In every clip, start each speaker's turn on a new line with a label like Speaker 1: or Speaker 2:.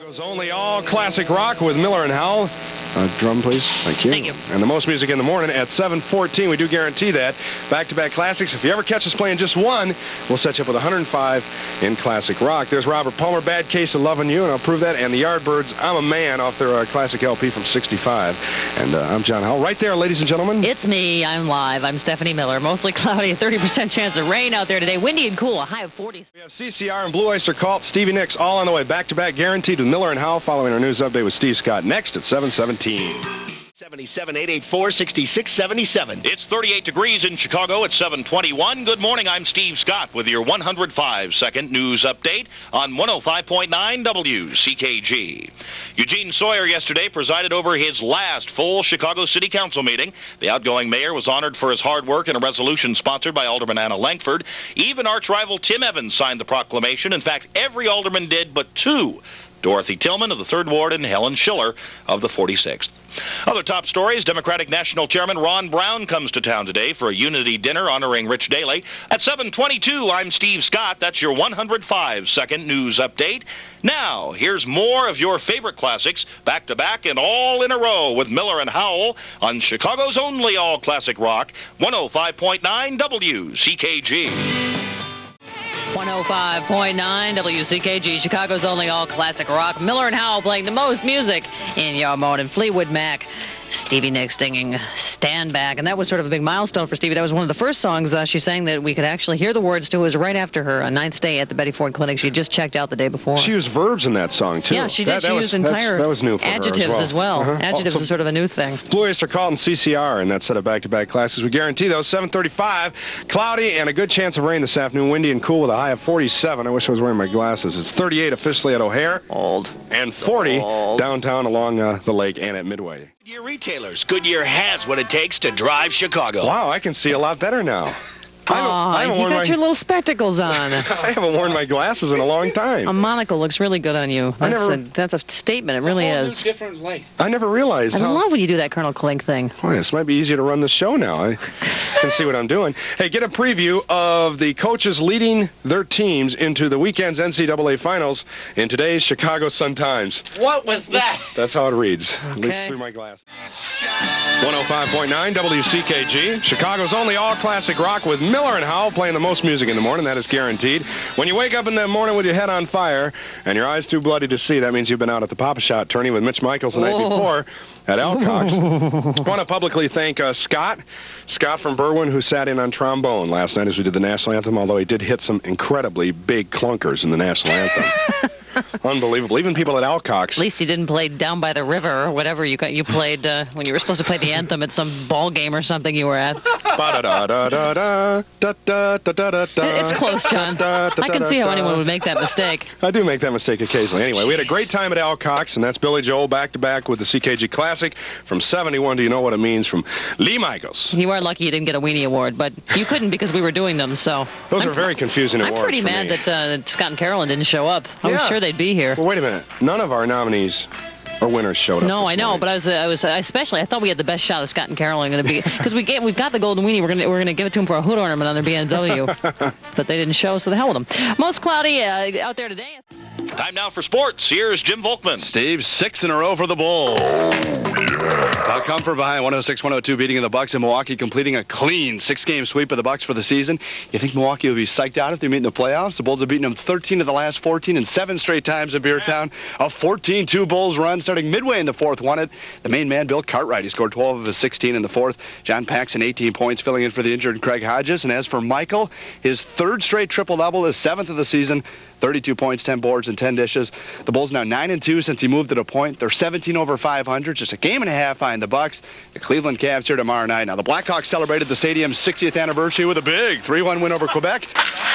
Speaker 1: Goes only all classic rock with Miller and Howell. Drum, please. Thank you.
Speaker 2: Thank you.
Speaker 1: And the most music in the morning at 7:14. We do guarantee that. Back-to-back classics. If you ever catch us playing just one, we'll set you up with 105 in classic rock. There's Robert Palmer, Bad Case of Lovin' You, and I'll prove that. And the Yardbirds, I'm a Man, off their classic LP from '65. And I'm John Howell. Right there, ladies and gentlemen.
Speaker 2: It's me. I'm live. I'm Stephanie Miller. Mostly cloudy, 30% chance of rain out there today. Windy and cool, a high of 40.
Speaker 1: We have CCR and Blue Oyster Cult, Stevie Nicks, all on the way. Back-to-back guaranteed with Miller and Howell, following our news update with Steve Scott next at 7:17.
Speaker 3: 77-884-6677.
Speaker 4: It's 38 degrees in Chicago at 7:21. Good morning, I'm Steve Scott with your 105-second news update on 105.9 WCKG. Eugene Sawyer yesterday presided over his last full Chicago City Council meeting. The outgoing mayor was honored for his hard work in a resolution sponsored by Alderman Anna Langford. Even arch-rival Tim Evans signed the proclamation. In fact, every alderman did but two. Dorothy Tillman of the 3rd Ward and Helen Schiller of the 46th. Other top stories, Democratic National Chairman Ron Brown comes to town today for a unity dinner honoring Rich Daley. At 7:22, I'm Steve Scott. That's your 105-second news update. Now, here's more of your favorite classics, back-to-back and all in a row with Miller and Howell on Chicago's only all-classic rock, 105.9 WCKG.
Speaker 2: 105.9 WCKG, Chicago's only all-classic rock. Miller and Howell playing the most music in your morning. Fleetwood Mac. Stevie Nicks singing Stand Back. And that was sort of a big milestone for Stevie. That was one of the first songs she sang that we could actually hear the words to. It was right after her 9th stay at the Betty Ford Clinic. She had just checked out the day before.
Speaker 1: She used verbs in that song, too.
Speaker 2: Yeah, she did. She used entire
Speaker 1: that was new for
Speaker 2: adjectives
Speaker 1: her
Speaker 2: as well. Adjectives is sort of a new thing.
Speaker 1: Blue Oyster Cult and CCR, and that set of back-to-back classes. We guarantee those. 7:35, cloudy and a good chance of rain this afternoon. Windy and cool with a high of 47. I wish I was wearing my glasses. It's 38 officially at O'Hare.
Speaker 2: Old.
Speaker 1: And 40 downtown along the lake and at Midway.
Speaker 3: Goodyear retailers. Goodyear has what it takes to drive Chicago.
Speaker 1: Wow, I can see a lot better now.
Speaker 2: You got your little spectacles on.
Speaker 1: I haven't worn my glasses in a long time.
Speaker 2: A monocle looks really good on you. That's a statement. It really is.
Speaker 3: Different light.
Speaker 1: I never realized
Speaker 2: I love when you do that Colonel Klink thing.
Speaker 1: Well, this might be easier to run the show now. I can see what I'm doing. Hey, get a preview of the coaches leading their teams into the weekend's NCAA Finals in today's Chicago Sun-Times.
Speaker 3: What was that?
Speaker 1: That's how it reads, at least
Speaker 2: Okay.
Speaker 1: through my glass. 105.9 WCKG, Chicago's only all-classic rock with Miller and Howell playing the most music in the morning. That is guaranteed. When you wake up in the morning with your head on fire and your eyes too bloody to see, that means you've been out at the Papa-Shot tourney with Mitch Michaels the night before at Alcock's. I want to publicly thank Scott from Berwyn, who sat in on trombone last night as we did the national anthem, although he did hit some incredibly big clunkers in the national anthem. Unbelievable. Even people at Alcock's.
Speaker 2: At least you didn't play Down by the River or whatever you played when you were supposed to play the anthem at some ball game or something you were at. It's close, John. I can see how anyone would make that mistake.
Speaker 1: I do make that mistake occasionally. Anyway, we had a great time at Alcock's, and that's Billy Joel back-to-back with the CKG Classic from 71. Do you know what it means? From Lee Michaels.
Speaker 2: You are lucky you didn't get a Weenie Award, but you couldn't because we were doing them, so.
Speaker 1: Those are very confusing awards.
Speaker 2: I'm pretty mad that Scott and Carolyn didn't show up. I was sure they'd be here.
Speaker 1: Well, wait a minute. None of our nominees or winners showed up.
Speaker 2: No, I know, but I thought we had the best shot of Scott and Carolyn going to be, because we've got the golden weenie. We're gonna give it to them for a hood ornament on their BMW, but they didn't show, so the hell with them. Most cloudy out there today.
Speaker 4: Time now for sports. Here's Jim Volkman.
Speaker 5: Steve, 6 in a row for the Bulls. They'll come from behind 106-102, beating the Bucks in Milwaukee, completing a clean 6-game sweep of the Bucks for the season. You think Milwaukee will be psyched out if they meet in the playoffs? The Bulls have beaten them 13 of the last 14 and 7 straight times at Beertown. A 14-2 Bulls run starting midway in the fourth won it. The main man, Bill Cartwright, he scored 12 of his 16 in the fourth. John Paxson, 18 points, filling in for the injured Craig Hodges. And as for Michael, his 3rd straight triple-double, his 7th of the season. 32 points, 10 boards, and 10 dishes. The Bulls now 9-2 since he moved to the point. They're 17 over 500, just a game and a half behind the Bucks. The Cleveland Cavs here tomorrow night. Now, the Blackhawks celebrated the stadium's 60th anniversary with a big 3-1 win over Quebec.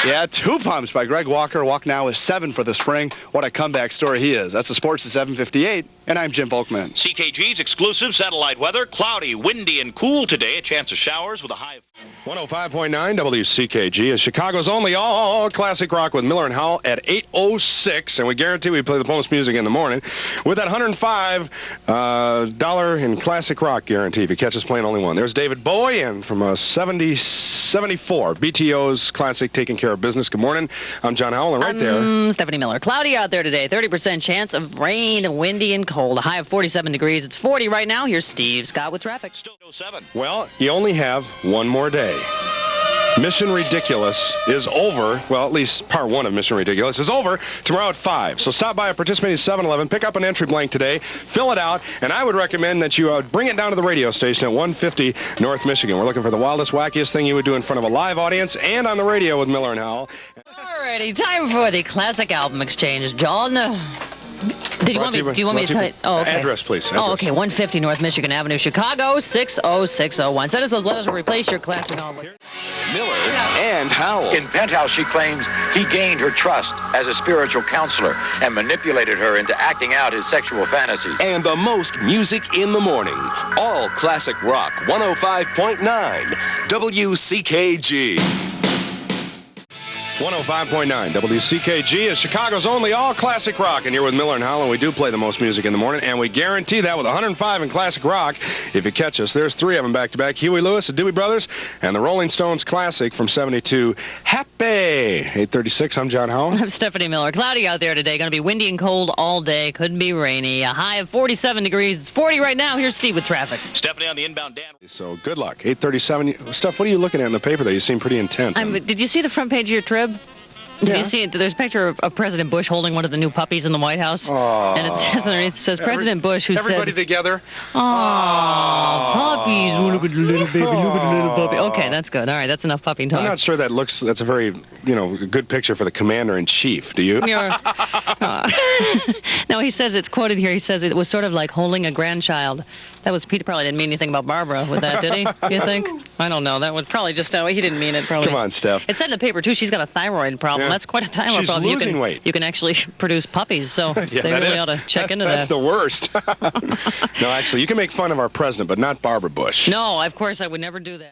Speaker 5: Yeah, 2 pumps by Greg Walker. Walk now is 7 for the spring. What a comeback story he is. That's the sports at 7:58. And I'm Jim Volkman.
Speaker 4: CKG's exclusive satellite weather, cloudy, windy, and cool today. A chance of showers with a high of
Speaker 1: 105.9 WCKG is Chicago's only all-classic rock with Miller and Howell at 8:06, and we guarantee we play the most music in the morning with that $105 in classic rock guarantee if you catch us playing only one. There's David Bowie, and from 74, BTO's classic Taking Care of Business. Good morning. I'm John Howell, and right there...
Speaker 2: Stephanie Miller. Cloudy out there today. 30% chance of rain, windy, and cold. A high of 47 degrees. It's 40 right now. Here's Steve Scott with traffic.
Speaker 4: still 07.
Speaker 1: Well, you only have one more day. Mission Ridiculous is over. Well, at least part one of Mission Ridiculous is over tomorrow at 5. So stop by a participating 7-Eleven, pick up an entry blank today, fill it out, and I would recommend that you bring it down to the radio station at 150 North Michigan. We're looking for the wildest, wackiest thing you would do in front of a live audience and on the radio with Miller and Howell.
Speaker 2: Alrighty, time for the classic album exchange. John, do you want me to tell you? Oh, okay.
Speaker 1: Address, please.
Speaker 2: Oh, okay. 150 North Michigan Avenue, Chicago, 60601. Send us those letters. We'll replace your classic album.
Speaker 3: Miller and Howell.
Speaker 6: In Penthouse, she claims he gained her trust as a spiritual counselor and manipulated her into acting out his sexual fantasies.
Speaker 7: And the most music in the morning. All classic rock 105.9 WCKG.
Speaker 1: 105.9 WCKG is Chicago's only all-classic rock, and you're with Miller and Howell. We do play the most music in the morning, and we guarantee that with 105 in classic rock if you catch us. There's three of them back-to-back, Huey Lewis, the Dewey Brothers, and the Rolling Stones classic from 72, Happy. 8:36, I'm John Howell.
Speaker 2: I'm Stephanie Miller. Cloudy out there today. Going to be windy and cold all day. Could be rainy. A high of 47 degrees. It's 40 right now. Here's Steve with traffic.
Speaker 4: Stephanie on the inbound Dan.
Speaker 1: So good luck. 8:37. Steph, what are you looking at in the paper there? You seem pretty intent.
Speaker 2: Did you see the front page of your Trib? Did you see it? There's a picture of President Bush holding one of the new puppies in the White House. And it says underneath, it says President Bush, who
Speaker 1: Everybody
Speaker 2: said...
Speaker 1: together.
Speaker 2: Puppies. Oh, look at the little baby. Look at the little puppy. Okay, that's good. All right, that's enough puppy talk.
Speaker 1: I'm not sure that's a very, good picture for the commander-in-chief. Do you?
Speaker 2: No, he says, it's quoted here, he says it was sort of like holding a grandchild. That was, Peter probably didn't mean anything about Barbara with that, did he? You think? I don't know. That was probably just, he didn't mean it, probably.
Speaker 1: Come on, Steph.
Speaker 2: It said in the paper, too, she's got a thyroid problem.
Speaker 1: Yeah.
Speaker 2: That's quite a thyroid
Speaker 1: She's
Speaker 2: problem.
Speaker 1: losing weight.
Speaker 2: You can actually produce puppies, so
Speaker 1: Yeah,
Speaker 2: they really ought to check into that.
Speaker 1: That's the worst. No, actually, you can make fun of our president, but not Barbara Bush.
Speaker 2: No, of course, I would never do that.